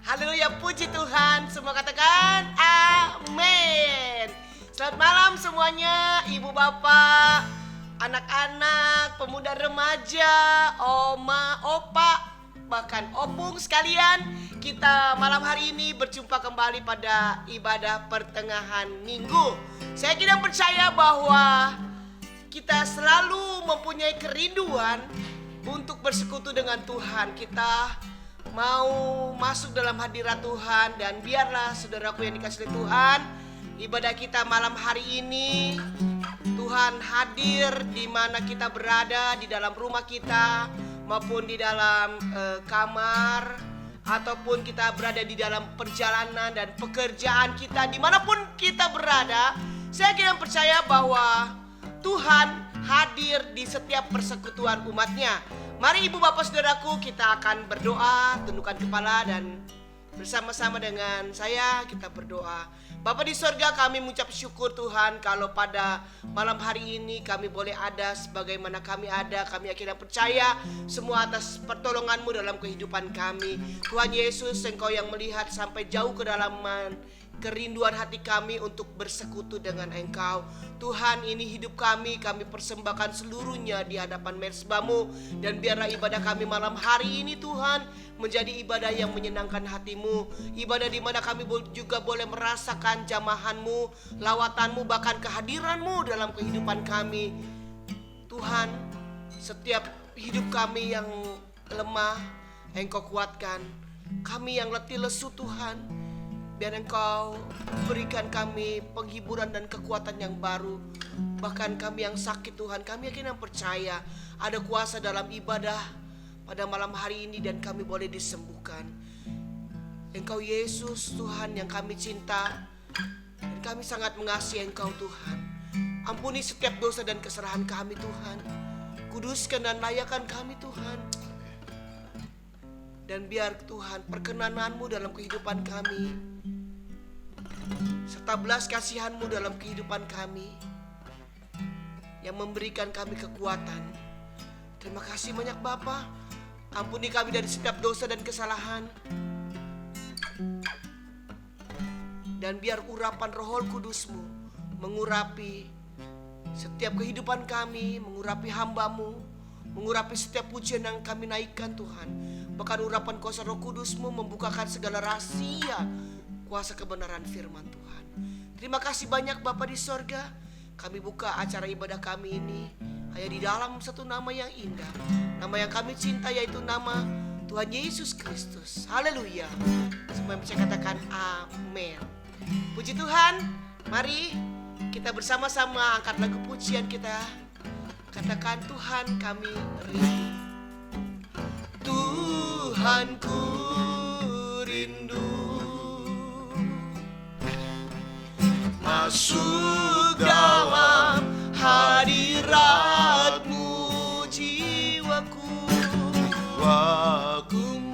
Haleluya, puji Tuhan. Semua katakan amin. Selamat malam semuanya, ibu bapak, anak-anak, pemuda remaja, oma, opa, bahkan opung sekalian. Kita malam hari ini berjumpa kembali pada ibadah pertengahan minggu. Saya tidak percaya bahwa kita selalu mempunyai kerinduan untuk bersekutu dengan Tuhan. Kita mau masuk dalam hadirat Tuhan, dan biarlah saudaraku yang dikasihi Tuhan, ibadah kita malam hari ini Tuhan hadir di mana kita berada, di dalam rumah kita maupun di dalam kamar, ataupun kita berada di dalam perjalanan dan pekerjaan kita, dimanapun kita berada. Saya kira percaya bahwa Tuhan hadir di setiap persekutuan umatnya. Mari ibu bapak saudaraku, kita akan berdoa, tundukkan kepala dan bersama-sama dengan saya kita berdoa. Bapa di sorga, kami mengucap syukur Tuhan kalau pada malam hari ini kami boleh ada sebagaimana kami ada. Kami akhirnya percaya semua atas pertolongan-Mu dalam kehidupan kami. Tuhan Yesus, Engkau yang melihat sampai jauh kedalaman kerinduan hati kami untuk bersekutu dengan Engkau. Tuhan, ini hidup kami persembahkan seluruhnya di hadapan mezbah-Mu. Dan biarlah ibadah kami malam hari ini Tuhan menjadi ibadah yang menyenangkan hati-Mu. Ibadah di mana kami juga boleh merasakan jamahan-Mu, lawatan-Mu, bahkan kehadiran-Mu dalam kehidupan kami. Tuhan, setiap hidup kami yang lemah Engkau kuatkan. Kami yang letih lesu Tuhan, biar Engkau berikan kami penghiburan dan kekuatan yang baru. Bahkan kami yang sakit Tuhan, kami yakin dan percaya ada kuasa dalam ibadah pada malam hari ini dan kami boleh disembuhkan. Engkau Yesus Tuhan yang kami cinta, dan kami sangat mengasihi Engkau Tuhan. Ampuni setiap dosa dan kesalahan kami Tuhan. Kuduskan dan layakan kami Tuhan. Dan biar Tuhan perkenanan-Mu dalam kehidupan kami, serta belas kasihan-Mu dalam kehidupan kami, yang memberikan kami kekuatan. Terima kasih banyak Bapa. Ampuni kami dari setiap dosa dan kesalahan. Dan biar urapan Roh Kudus-Mu mengurapi setiap kehidupan kami, mengurapi hamba-Mu, mengurapi setiap pujian yang kami naikkan Tuhan. Bahkan urapan kuasa Roh Kudus-Mu membukakan segala rahasia kuasa kebenaran firman Tuhan. Terima kasih banyak Bapa di sorga. Kami buka acara ibadah kami ini hanya di dalam satu nama yang indah, nama yang kami cinta, yaitu nama Tuhan Yesus Kristus. Haleluya. Semua yang bisa katakan amin. Puji Tuhan. Mari kita bersama-sama angkat lagu pujian kita. Katakan, Tuhan kami rindu. Tuhan ku rindu masuk dalam hadirat-Mu, jiwaku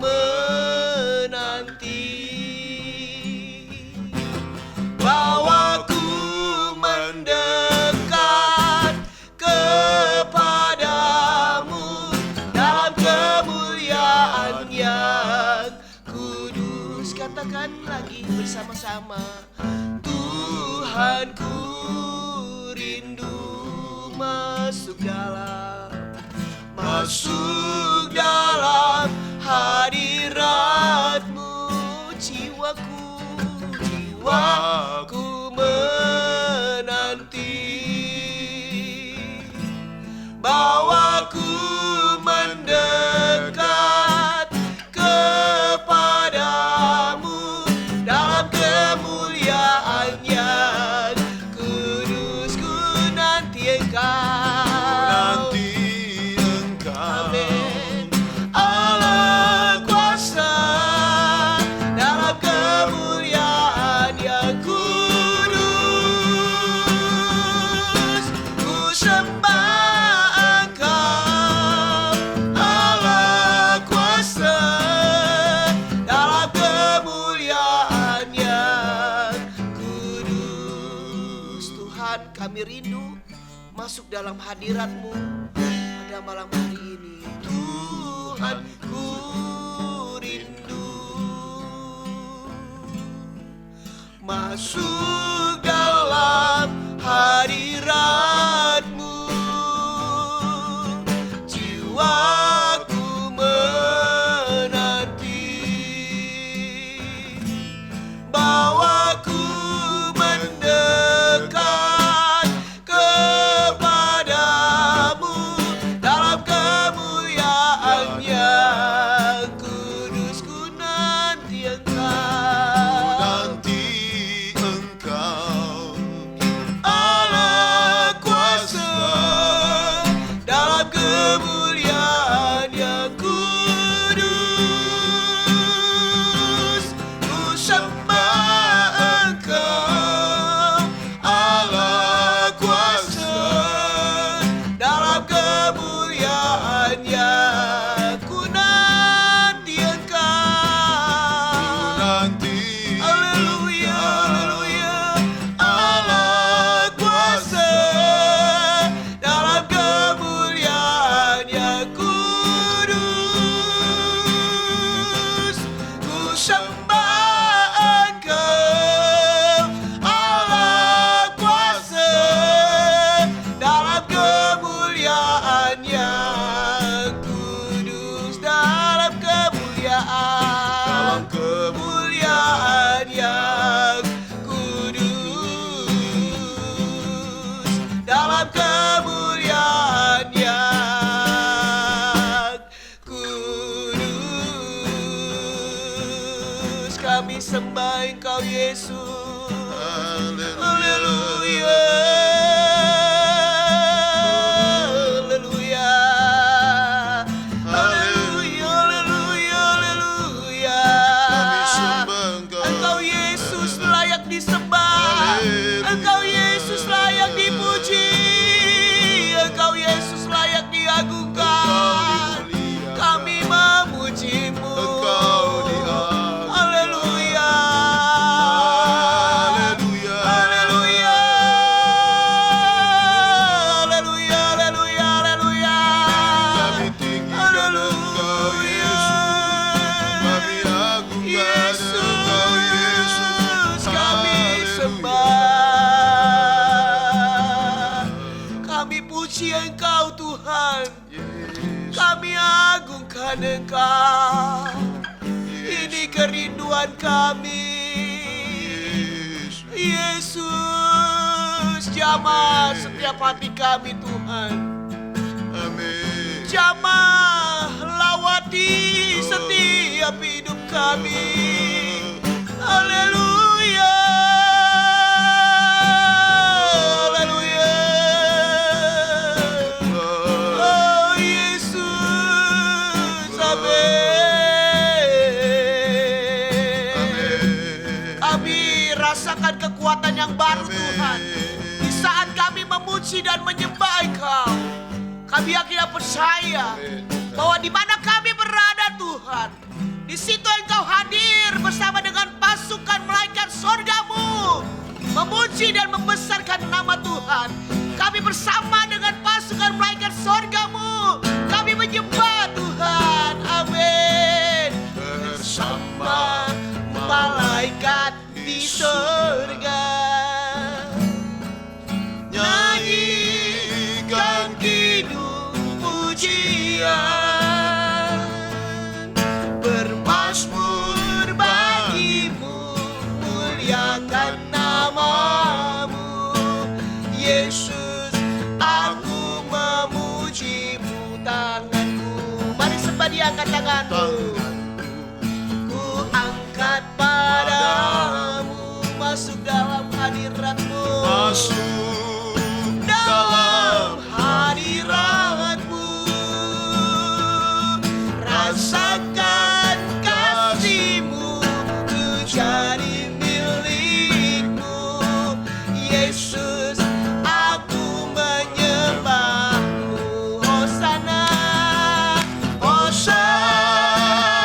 menanti. Bawaku mendekat kepadamu dalam kemuliaan yang kudus. Katakan lagi bersama-sama. Tuhan ku rindu masuk dalam hadirat-Mu, jiwaku menanti. Bawaku mendekat kepadamu dalam kemuliaan yang kudus. Ku nanti Engkau, amin. Allah kuasa dalam kemuliaan yang kudus. Ku sembah Engkau, Allah kuasa dalam kemuliaan yang kudus. Tuhan, kami rindu masuk dalam hadirat-Mu pada malam hari ini. Tuhan, ku rindu masuk dalam hadirat-Mu. Jiwaku menanti, bawaku mendekat kepadamu dalam kemuliaan yang kudus. Ku nanti Engkau, Allah kuasa, dalam kemuliaan yang kudus. Ku sembah Engkau, Allah kuasa, dalam kemuliaan yang ku nanti Engkau. Haleluya, haleluya. Allah kuasa, dalam kemuliaan yang kudus. Ku sembah Engkau, Allah kuasa, dalam kemuliaan yang kudus. Dalam kemuliaan yang kudus. Dalam kemuliaan yang kudus. Kami sembah Engkau Yesus. Haleluya, haleluya, haleluya, haleluya, haleluya. Engkau Yesus layak disembah, Engkau Yesus layak dipuji, Engkau Yesus layak diagungkan. Kami memuji-Mu. Haleluya, haleluya, haleluya, haleluya, haleluya. Yesus, kami sembah, kami puji Engkau Tuhan, kami agungkan Engkau. Ini kerinduan kami, Yesus. Jamah setiap hati kami Tuhan, jamah lawati setiap hidup kami. Haleluya, haleluya. Oh Yesus, amin. Kami rasakan kekuatan yang baru Tuhan di saat kami memuji dan menyembah Engkau. Kami yakin dan percaya bahwa di mana kami berada Tuhan, di situ Engkau hadir bersama dengan pasukan malaikat surga-Mu, memuji dan membesarkan nama Tuhan. Kami bersama dengan pasukan malaikat surga-Mu, kami menyembah Tuhan. Amin. Bersama malaikat di surga, nyanyikan kidung pujian, bermazmur bagi-Mu, muliakan nama-Mu. Yesus, aku memuji-Mu. Tanganku, mari sembah, diangkat tanganmu. Ku angkat padamu, masuk dalam hadirat-Mu, masuk dalam hadirat-Mu. Rasakan kasih-Mu, ku jadi milik-Mu. Yesus, aku menyembah-Mu. Hosana, Hosana.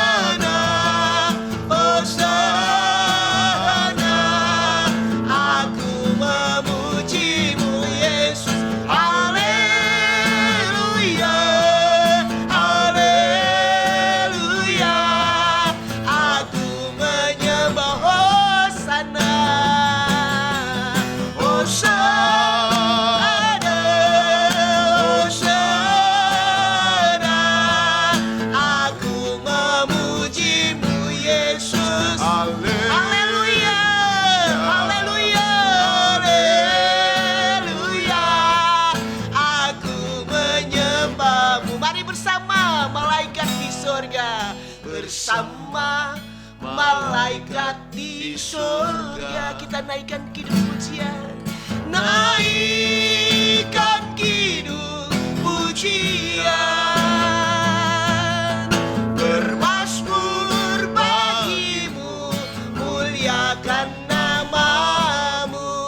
malaikat di surga. Kita naikkan kidung pujian, naikkan kidung pujian, bermasmur bagimu, muliakan namamu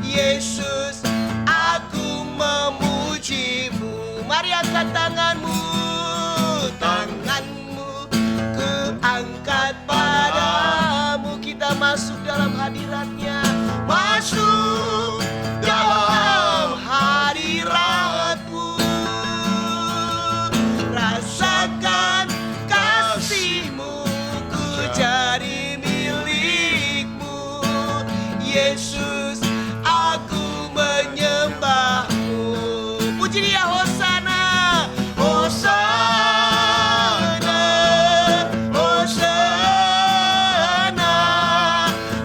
Yesus, aku memujimu. Mari angkat tanganmu, tanganmu kuangkat padamu. Kita masuk dalam hadiratnya, masuk dalam hadiratmu. Rasakan kasihmu, ku jadi milikmu Yesus, aku menyembahmu. Puji Dia, hosana, hosana, hosana.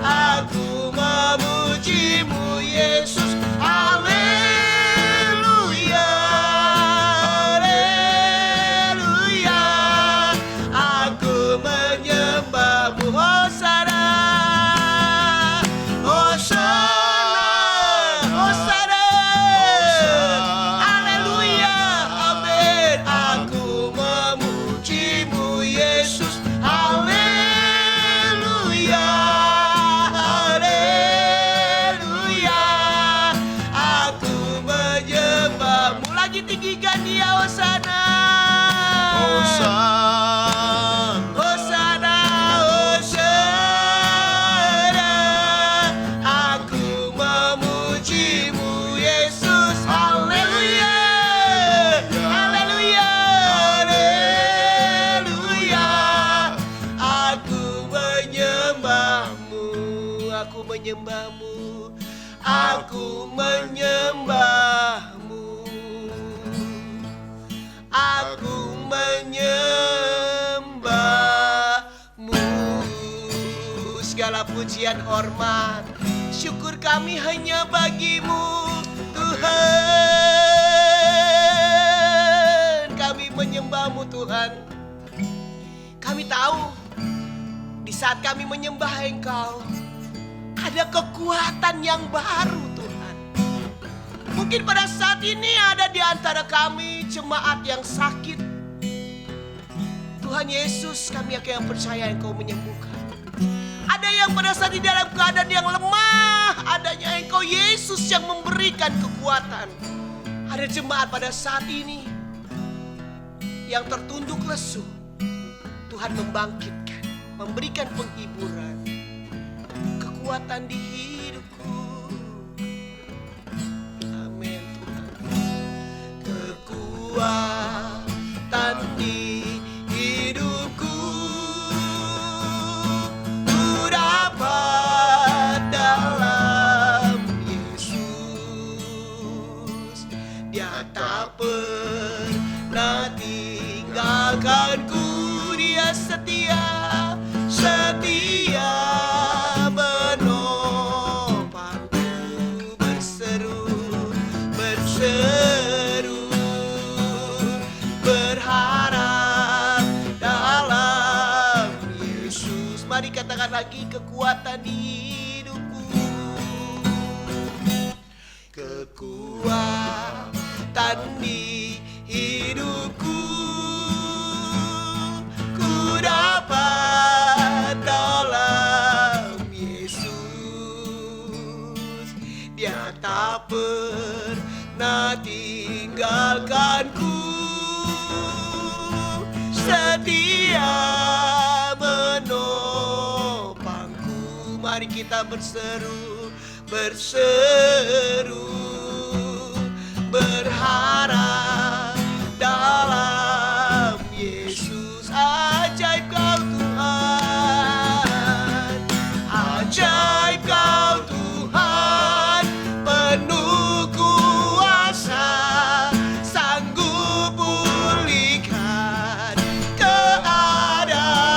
Aku memujimu Yesus, haleluya, haleluya. Aku menyembahmu, hosana, hosana, hosana, haleluya, amin. Aku memujimu Yesus, haleluya, haleluya. Aku menyembahmu. Lagi tinggikan Dia, hosana, Hosana, hosana, hosana. Aku memujimu Yesus, haleluya, haleluya, haleluya. Aku menyembahmu, aku menyembahmu, aku menyembahmu, aku menyembahmu. Segala pujian, hormat, syukur kami hanya bagimu Tuhan. Kami menyembahmu Tuhan. Kami tahu di saat kami menyembah Engkau, ada kekuatan yang baru Tuhan. Mungkin pada saat ini ada di antara kami jemaat yang sakit. Tuhan Yesus, kami yang percaya Engkau menyembuhkan. Ada yang pada saat di dalam keadaan yang lemah, adanya Engkau Yesus yang memberikan kekuatan. Ada jemaat pada saat ini yang tertunduk lesu, Tuhan membangkitkan, memberikan penghiburan, kekuatan di hidupku. Amin Tuhan. Kekuatan di hidupku ku dapat dalam Yesus. Dia tak pernah tinggalkanku, Dia setia, setia menopangku, berseru, berseru, berharap dalam Yesus. Mari katakan lagi, kekuatan di hidupku, kekuatan di hidupku ku dapat dalam Yesus. Dia tak pernah tinggalkanku, setia menopangku. Mari kita berseru, berseru, berharap dalam Yesus. Ajaib Kau Tuhan, ajaib Kau Tuhan, penuh kuasa, sanggup pulihkan keadaanku.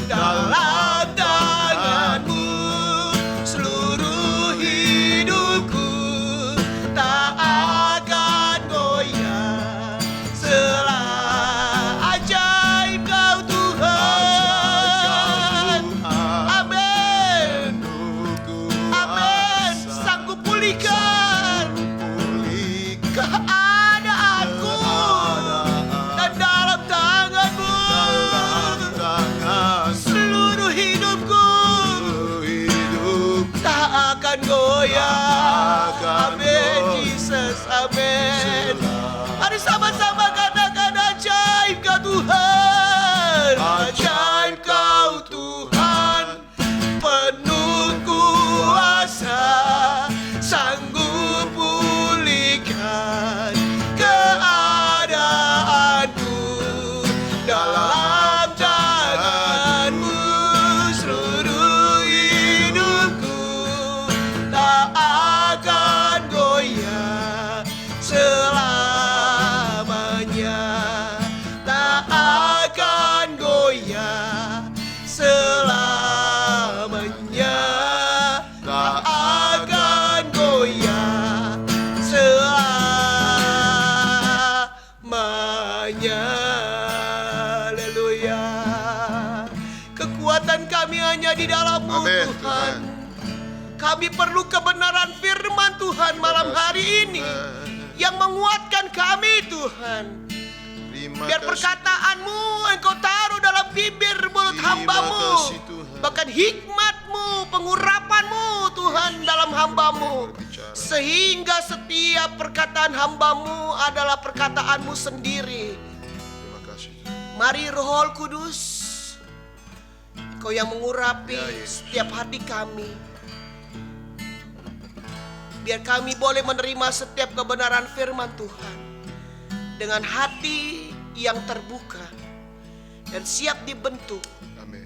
Dalam tangan-Mu seluruh hidup kekuatan kami hanya di dalam-Mu, Amin, Tuhan. Kami perlu kebenaran firman Tuhan malam hari ini yang menguatkan kami, Tuhan. Biar perkataan-Mu Engkau taruh dalam bibir mulut hamba-Mu. Bahkan hikmat-Mu, pengurapan-Mu Tuhan dalam hamba-Mu. Sehingga setiap perkataan hamba-Mu adalah perkataan-Mu sendiri. Terima kasih. Mari Roh Kudus, Engkau yang mengurapi setiap hati kami. Biar kami boleh menerima setiap kebenaran firman Tuhan dengan hati yang terbuka dan siap dibentuk. Amin.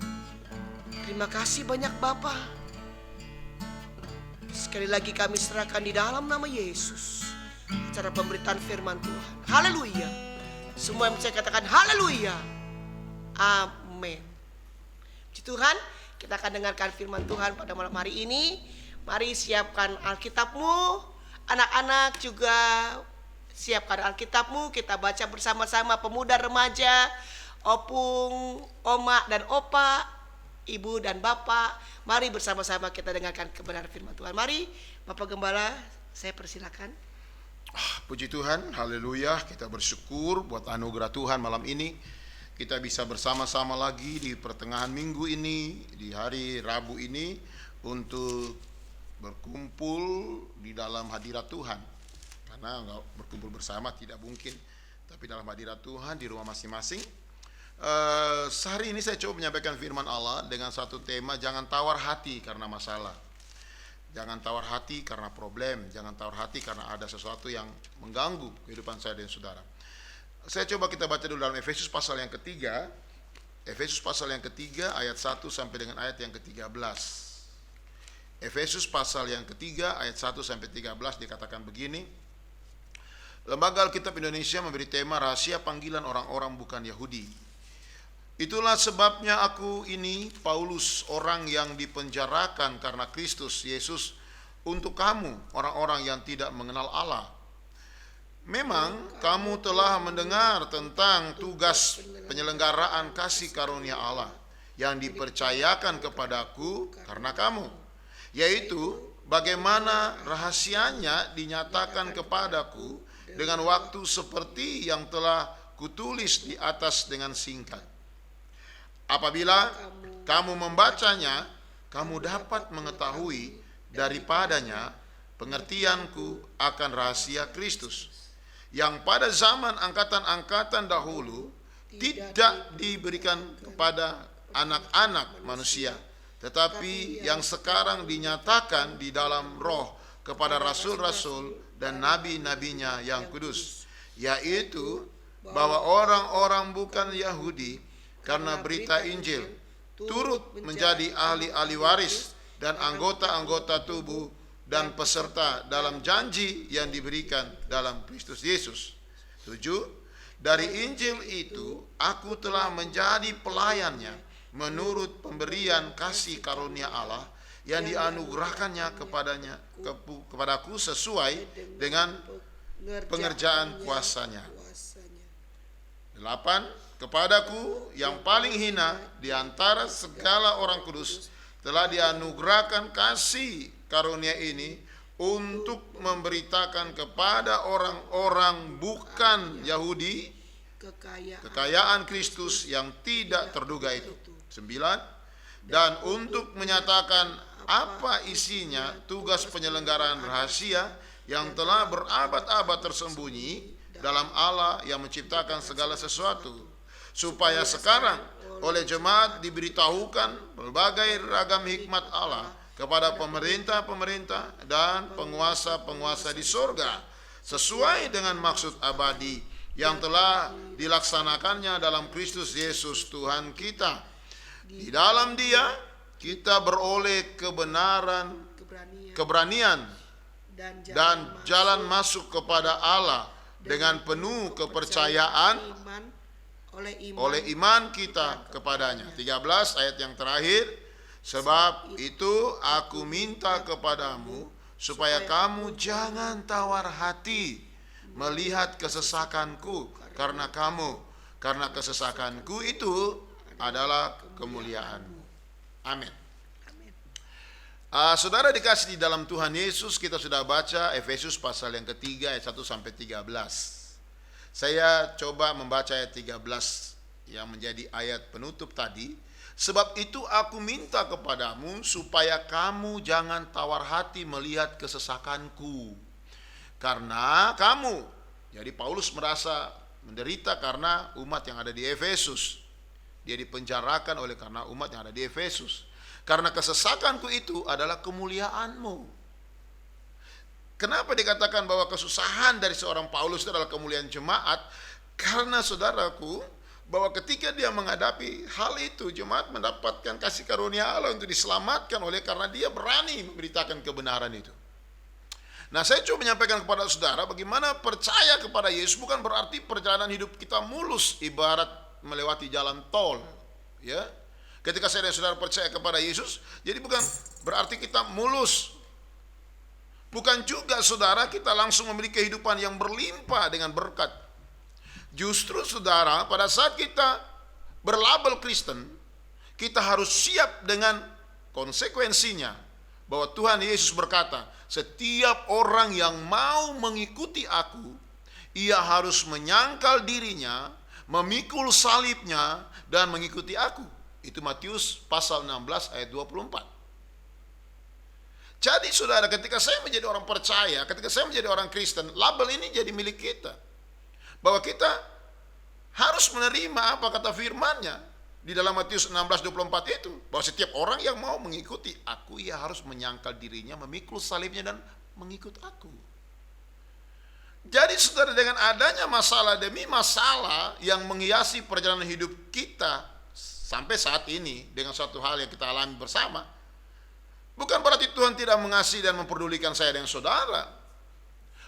Terima kasih banyak Bapa. Sekali lagi kami serahkan di dalam nama Yesus cara pemberitaan firman Tuhan. Haleluya. Semua yang saya katakan haleluya. Amin. Puji Tuhan, kita akan dengarkan firman Tuhan pada malam hari ini. Mari siapkan Alkitabmu. Anak-anak juga siapkan Alkitabmu. Kita baca bersama-sama, pemuda, remaja, opung, oma dan opa, ibu dan bapak. Mari bersama-sama kita dengarkan kebenaran firman Tuhan. Mari Bapak Gembala, saya persilakan. Puji Tuhan, haleluya. Kita bersyukur buat anugerah Tuhan malam ini. Kita bisa bersama-sama lagi di pertengahan minggu ini, di hari Rabu ini, untuk berkumpul di dalam hadirat Tuhan. Karena nggak berkumpul bersama tidak mungkin, tapi dalam hadirat Tuhan di rumah masing-masing. Sehari ini saya coba menyampaikan firman Allah dengan satu tema, jangan tawar hati karena masalah. Jangan tawar hati karena problem. Jangan tawar hati karena ada sesuatu yang mengganggu kehidupan saya dan saudara. Saya coba kita baca dulu dalam Efesus pasal yang ketiga. Efesus pasal yang ketiga ayat 1 sampai dengan ayat yang ke-13. Efesus pasal yang ketiga ayat 1 sampai 13 dikatakan begini. Lembaga Alkitab Indonesia memberi tema rahasia panggilan orang-orang bukan Yahudi. Itulah sebabnya aku ini Paulus, orang yang dipenjarakan karena Kristus Yesus untuk kamu, orang-orang yang tidak mengenal Allah. Memang kamu telah mendengar tentang tugas penyelenggaraan kasih karunia Allah yang dipercayakan kepadaku karena kamu, yaitu bagaimana rahasianya dinyatakan kepadaku dengan waktu seperti yang telah kutulis di atas dengan singkat. Apabila kamu membacanya, kamu dapat mengetahui daripadanya pengertianku akan rahasia Kristus, yang pada zaman angkatan-angkatan dahulu tidak diberikan kepada anak-anak manusia, tetapi yang sekarang dinyatakan di dalam roh kepada rasul-rasul dan nabi-nabinya yang kudus, yaitu bahwa orang-orang bukan Yahudi karena berita Injil turut menjadi ahli-ahli waris dan anggota-anggota tubuh dan peserta dalam janji yang diberikan dalam Kristus Yesus. 7. Dari Injil itu aku telah menjadi pelayannya menurut pemberian kasih karunia Allah yang dianugerahkannya kepadaku sesuai dengan pengerjaan kuasanya. 8. Kepadaku yang paling hina di antara segala orang kudus telah dianugerahkan kasih karunia ini untuk memberitakan kepada orang-orang bukan Yahudi kekayaan Kristus yang tidak terduga itu. 9. Dan untuk menyatakan apa isinya tugas penyelenggaraan rahasia yang telah berabad-abad tersembunyi dalam Allah yang menciptakan segala sesuatu, supaya sekarang oleh jemaat diberitahukan berbagai ragam hikmat Allah kepada pemerintah-pemerintah dan penguasa-penguasa di sorga, sesuai dengan maksud abadi yang telah dilaksanakannya dalam Kristus Yesus Tuhan kita. Di dalam Dia kita beroleh keberanian dan jalan masuk kepada Allah dengan penuh kepercayaan oleh iman kita kepadanya. 13 ayat yang terakhir. Sebab itu aku minta kepadamu supaya kamu jangan tawar hati melihat kesesakanku karena kesesakanku itu adalah kemuliaan-Mu. Amin. Amin. Saudara dikasih di dalam Tuhan Yesus, kita sudah baca Efesus pasal yang ketiga ayat 1 sampai 13. Saya coba membaca ayat 13 yang menjadi ayat penutup tadi. Sebab itu aku minta kepadamu supaya kamu jangan tawar hati melihat kesesakanku. Karena kamu, jadi Paulus merasa menderita karena umat yang ada di Efesus. Dia dipenjarakan oleh karena umat yang ada di Efesus. Karena kesesakanku itu adalah kemuliaan-Mu. Kenapa dikatakan bahwa kesusahan dari seorang Paulus itu adalah kemuliaan jemaat? Karena saudaraku, bahwa ketika dia menghadapi hal itu, jemaat mendapatkan kasih karunia Allah untuk diselamatkan oleh karena dia berani memberitakan kebenaran itu. Nah, saya coba menyampaikan kepada saudara bagaimana percaya kepada Yesus bukan berarti perjalanan hidup kita mulus ibarat melewati jalan tol, ya. Ketika saya dan saudara percaya kepada Yesus, jadi bukan berarti kita mulus. Bukan juga saudara kita langsung memiliki kehidupan yang berlimpah dengan berkat. Justru saudara, pada saat kita berlabel Kristen, kita harus siap dengan konsekuensinya. Bahwa Tuhan Yesus berkata, setiap orang yang mau mengikuti aku, ia harus menyangkal dirinya, memikul salibnya, dan mengikuti aku. Itu Matius pasal 16 ayat 24. Jadi saudara, ketika saya menjadi orang percaya, ketika saya menjadi orang Kristen, label ini jadi milik kita. Bahwa kita harus menerima apa kata firman-Nya di dalam Matius 16:24 itu, bahwa setiap orang yang mau mengikuti aku, ia harus menyangkal dirinya, memikul salibnya, dan mengikut aku. Jadi saudara, dengan adanya masalah demi masalah yang menghiasi perjalanan hidup kita sampai saat ini, dengan suatu hal yang kita alami bersama, bukan berarti Tuhan tidak mengasihi dan memperdulikan saya dengan saudara.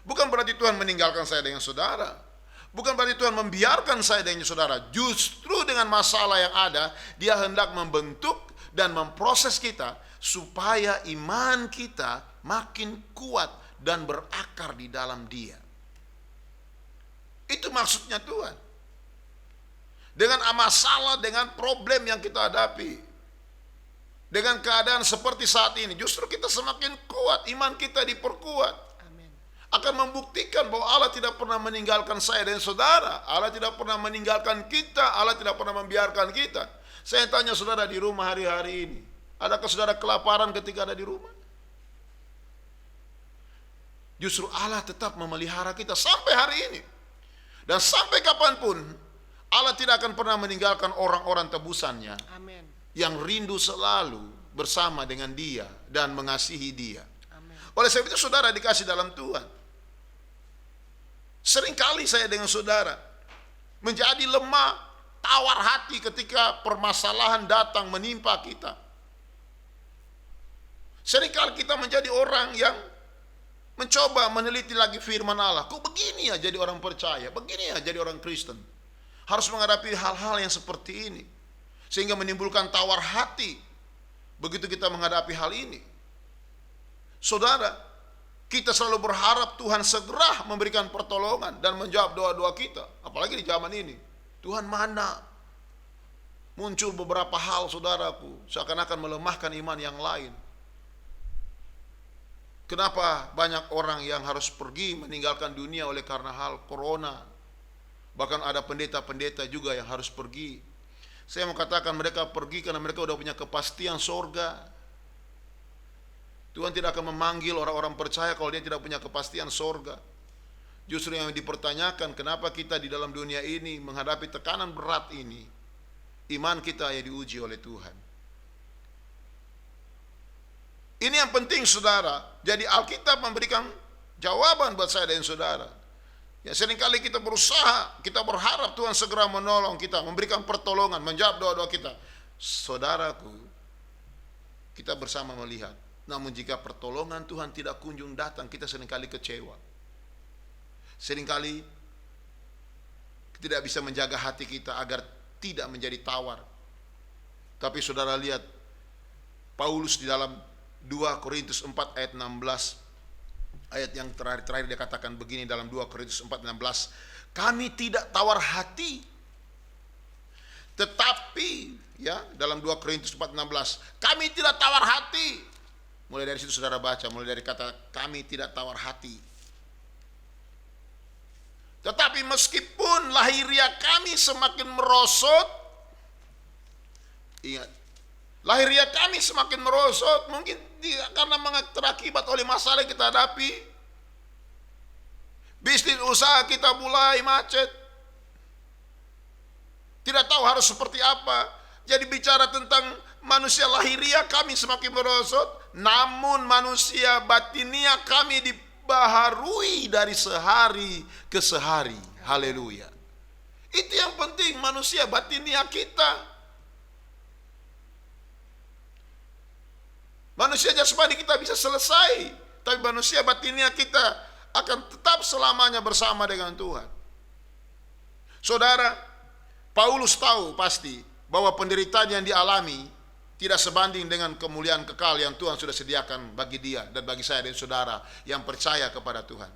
Bukan berarti Tuhan meninggalkan saya dengan saudara. Bukan berarti Tuhan membiarkan saya dengan saudara. Justru dengan masalah yang ada, Dia hendak membentuk dan memproses kita supaya iman kita makin kuat dan berakar di dalam Dia. Itu maksudnya Tuhan. Dengan masalah, dengan problem yang kita hadapi, dengan keadaan seperti saat ini, justru kita semakin kuat, iman kita diperkuat. Akan membuktikan bahwa Allah tidak pernah meninggalkan saya dan saudara. Allah tidak pernah meninggalkan kita. Allah tidak pernah membiarkan kita. Saya tanya saudara di rumah hari-hari ini, adakah saudara kelaparan ketika ada di rumah? Justru Allah tetap memelihara kita sampai hari ini. Dan sampai kapanpun, Allah tidak akan pernah meninggalkan orang-orang tebusannya. Amin. Yang rindu selalu bersama dengan Dia dan mengasihi Dia. Amin. Oleh sebab itu saudara dikasih dalam Tuhan, seringkali saya dengan saudara menjadi lemah, tawar hati ketika permasalahan datang menimpa kita. Seringkali kita menjadi orang yang mencoba meneliti lagi firman Allah. Kok begini ya jadi orang percaya, begini ya jadi orang Kristen. Harus menghadapi hal-hal yang seperti ini, sehingga menimbulkan tawar hati begitu kita menghadapi hal ini. Saudara, kita selalu berharap Tuhan segera memberikan pertolongan dan menjawab doa-doa kita. Apalagi di zaman ini. Tuhan mana? Muncul beberapa hal saudaraku, seakan-akan melemahkan iman yang lain. Kenapa banyak orang yang harus pergi meninggalkan dunia oleh karena hal corona? Bahkan ada pendeta-pendeta juga yang harus pergi. Saya mau katakan mereka pergi karena mereka sudah punya kepastian sorga. Tuhan tidak akan memanggil orang-orang percaya kalau dia tidak punya kepastian sorga. Justru yang dipertanyakan, kenapa kita di dalam dunia ini menghadapi tekanan berat ini, iman kita yang diuji oleh Tuhan. Ini yang penting saudara. Jadi Alkitab memberikan jawaban buat saya dan saudara. Ya, seringkali kita berusaha, kita berharap Tuhan segera menolong kita, memberikan pertolongan, menjawab doa-doa kita. Saudaraku, kita bersama melihat. Namun jika pertolongan Tuhan tidak kunjung datang, kita seringkali kecewa. Seringkali tidak bisa menjaga hati kita agar tidak menjadi tawar. Tapi saudara lihat, Paulus di dalam 2 Korintus 4 ayat 16, ayat yang terakhir dia katakan begini dalam 2 Korintus 4:16, kami tidak tawar hati Tetapi ya, dalam 2 Korintus 4:16, kami tidak tawar hati. Mulai dari situ saudara baca, mulai dari kata kami tidak tawar hati. Tetapi meskipun lahiriah kami semakin merosot, ingat, lahiriah kami semakin merosot, mungkin karena terakibat oleh masalah yang kita hadapi. Bisnis usaha kita mulai macet. Tidak tahu harus seperti apa. Jadi bicara tentang manusia lahiriah kami semakin merosot, namun manusia batiniah kami dibaharui dari sehari ke sehari. Haleluya. Itu yang penting, manusia batiniah kita. Manusia jasmani kita bisa selesai, tapi manusia batiniah kita akan tetap selamanya bersama dengan Tuhan. Saudara, Paulus tahu pasti bahwa penderitaan yang dialami tidak sebanding dengan kemuliaan kekal yang Tuhan sudah sediakan bagi dia dan bagi saya dan saudara yang percaya kepada Tuhan.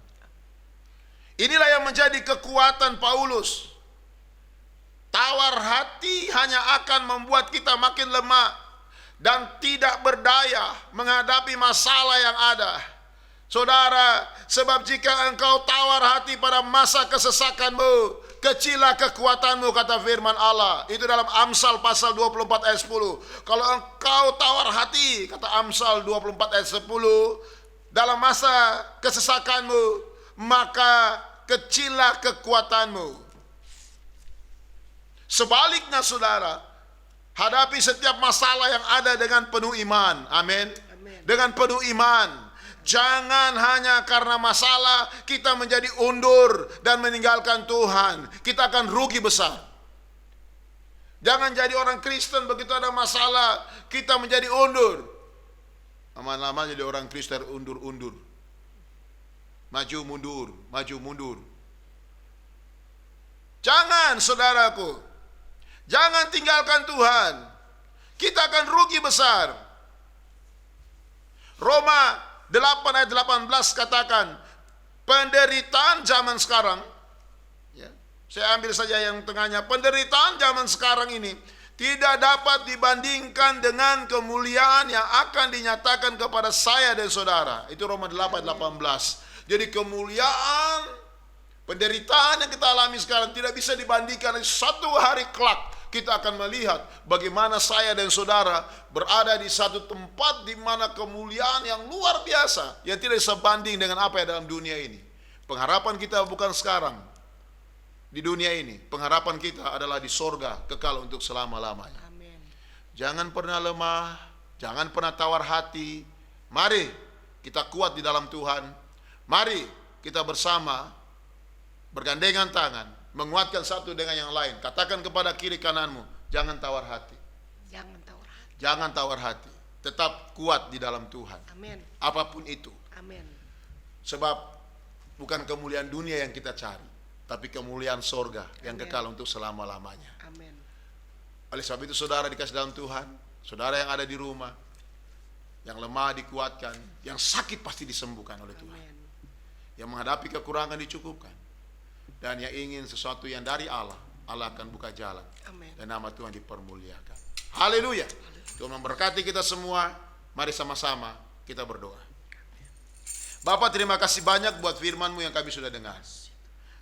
Inilah yang menjadi kekuatan Paulus. Tawar hati hanya akan membuat kita makin lemah dan tidak berdaya menghadapi masalah yang ada. Saudara, sebab jika engkau tawar hati pada masa kesesakanmu, kecillah kekuatanmu, kata firman Allah. Itu dalam Amsal pasal 24 ayat 10. Kalau engkau tawar hati, kata Amsal 24 ayat 10, dalam masa kesesakanmu, maka kecillah kekuatanmu. Sebaliknya saudara, hadapi setiap masalah yang ada dengan penuh iman. Amin. Dengan penuh iman. Jangan hanya karena masalah kita menjadi undur dan meninggalkan Tuhan. Kita akan rugi besar. Jangan jadi orang Kristen begitu ada masalah kita menjadi undur. Lama-lama jadi orang Kristen undur-undur. Maju mundur, maju mundur. Jangan saudaraku. Jangan tinggalkan Tuhan. Kita akan rugi besar. Roma 8 ayat 18 katakan, penderitaan zaman sekarang, ya, saya ambil saja yang tengahnya, penderitaan zaman sekarang ini tidak dapat dibandingkan dengan kemuliaan yang akan dinyatakan kepada saya dan saudara. Itu Roma 8 ayat 18. Jadi kemuliaan, penderitaan yang kita alami sekarang tidak bisa dibandingkan. Satu hari kelak kita akan melihat bagaimana saya dan saudara berada di satu tempat di mana kemuliaan yang luar biasa yang tidak sebanding dengan apa yang dalam dunia ini. Pengharapan kita bukan sekarang di dunia ini. Pengharapan kita adalah di sorga kekal untuk selama-lamanya. Amin. Jangan pernah lemah, jangan pernah tawar hati. Mari kita kuat di dalam Tuhan. Mari kita bersama bergandengan tangan, menguatkan satu dengan yang lain. Katakan kepada kiri kananmu, jangan tawar hati. Jangan tawar hati. Jangan tawar hati. Tetap kuat di dalam Tuhan. Amin. Apapun itu. Amin. Sebab bukan kemuliaan dunia yang kita cari, tapi kemuliaan sorga yang kekal untuk selama-lamanya. Amin. Oleh sebab itu saudara dikasih dalam Tuhan, saudara yang ada di rumah, yang lemah dikuatkan, yang sakit pasti disembuhkan oleh Tuhan. Amin. Yang menghadapi kekurangan dicukupkan. Dan yang ingin sesuatu yang dari Allah, Allah akan buka jalan. Amin. Dan nama Tuhan dipermuliakan. Haleluya. Tuhan memberkati kita semua. Mari sama-sama kita berdoa. Bapak, terima kasih banyak buat firman-Mu yang kami sudah dengar.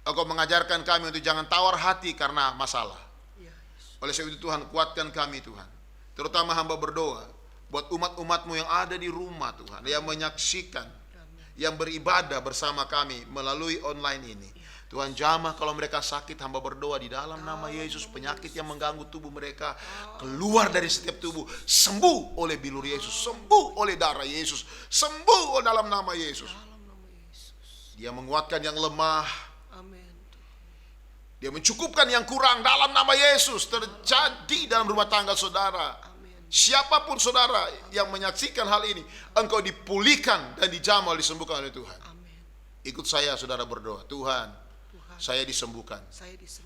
Engkau mengajarkan kami untuk jangan tawar hati karena masalah. Oleh sebab itu Tuhan, kuatkan kami Tuhan. Terutama hamba berdoa buat umat-umat-Mu yang ada di rumah Tuhan, yang menyaksikan, yang beribadah bersama kami melalui online ini. Tuhan, jamah kalau mereka sakit, hamba berdoa di dalam nama Yesus, penyakit yang mengganggu tubuh mereka keluar dari setiap tubuh, sembuh oleh bilur Yesus, sembuh oleh darah Yesus, sembuh dalam nama Yesus. Dia menguatkan yang lemah, Dia mencukupkan yang kurang dalam nama Yesus. Terjadi dalam rumah tangga saudara. Siapapun saudara yang menyaksikan hal ini, engkau dipulihkan dan dijamah, disembuhkan oleh Tuhan. Ikut saya saudara berdoa, Tuhan, saya disembuhkan,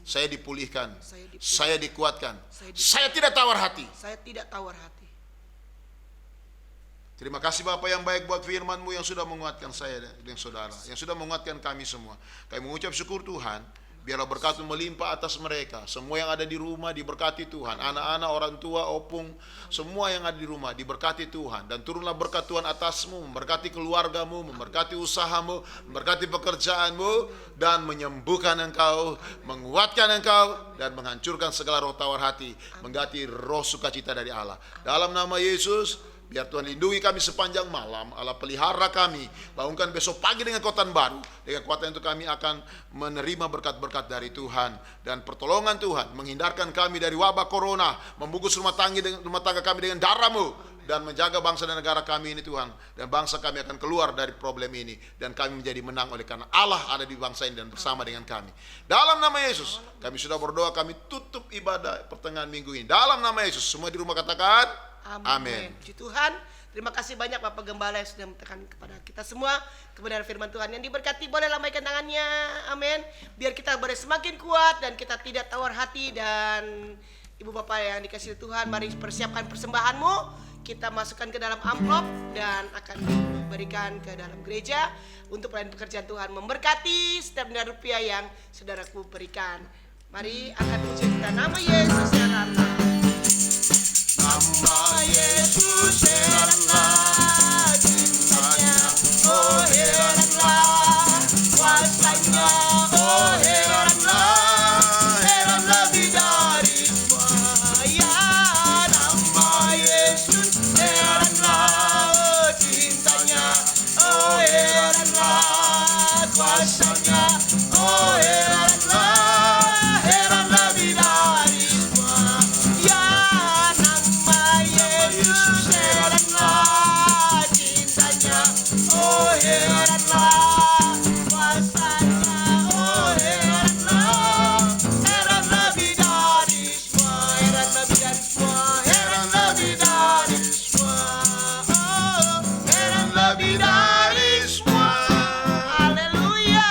saya dipulihkan, saya dikuatkan, saya tidak tawar hati. Saya tidak tawar hati. Terima kasih Bapak yang baik buat firman-Mu yang sudah menguatkan saya dan saudara, yang sudah menguatkan kami semua. Kami mengucap syukur Tuhan. Biarlah berkat-Mu melimpah atas mereka. Semua yang ada di rumah diberkati Tuhan. Anak-anak, orang tua, opung, semua yang ada di rumah diberkati Tuhan. Dan turunlah berkat Tuhan atasmu, memberkati keluargamu, memberkati usahamu, memberkati pekerjaanmu, dan menyembuhkan engkau, menguatkan engkau, dan menghancurkan segala roh tawar hati, mengganti roh sukacita dari Allah. Dalam nama Yesus, biar Tuhan lindungi kami sepanjang malam. Allah pelihara kami. Bangunkan besok pagi dengan kekuatan baru. Dengan kekuatan itu kami akan menerima berkat-berkat dari Tuhan. Dan pertolongan Tuhan menghindarkan kami dari wabah corona. Membungkus rumah tangga kami dengan darah-Mu. Dan menjaga bangsa dan negara kami ini Tuhan. Dan bangsa kami akan keluar dari problem ini. Dan kami menjadi menang oleh karena Allah ada di bangsa ini dan bersama dengan kami. Dalam nama Yesus, kami sudah berdoa, kami tutup ibadah pertengahan minggu ini. Dalam nama Yesus, semua di rumah katakan amin. Puji Tuhan. Terima kasih banyak Bapak Gembala yang sudah menekan kepada kita semua kebenaran firman Tuhan. Yang diberkati boleh lambaikan tangannya. Amin. Biar kita boleh semakin kuat dan kita tidak tawar hati. Dan Ibu Bapak yang dikasihi Tuhan, mari persiapkan persembahanmu. Kita masukkan ke dalam amplop dan akan diberikan ke dalam gereja untuk pelayanan pekerjaan Tuhan. Memberkati setiap dinar rupiah yang saudaraku berikan. Mari akan puji kita nama Yesus yang ramah. Nama Yesus heranlah cintanya, oh heranlah kuasanya, oh heranlah bidadarinya. Ya nama Yesus heranlah cintanya, oh heranlah kuasanya, oh heranlah bidadarinya. Ya Yesus heranlah cintanya, oh heranlah kuasanya, oh heranlah bidadarinya, heranlah bidadarinya, oh heranlah bidadarinya. Haleluya.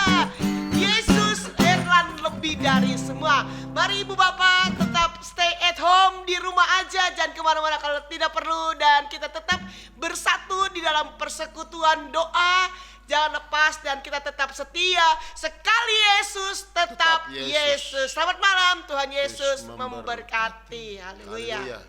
Yesus heran lebih dari semua. Mari Ibu Bapak tetap stay at home, di rumah aja, jangan kemana-mana kalau tidak perlu. Dan kita tetap bersatu di dalam persekutuan doa. Jangan lepas dan kita tetap setia. Sekali Yesus, tetap Yesus. Selamat malam, Tuhan Yesus memberkati. Haleluya.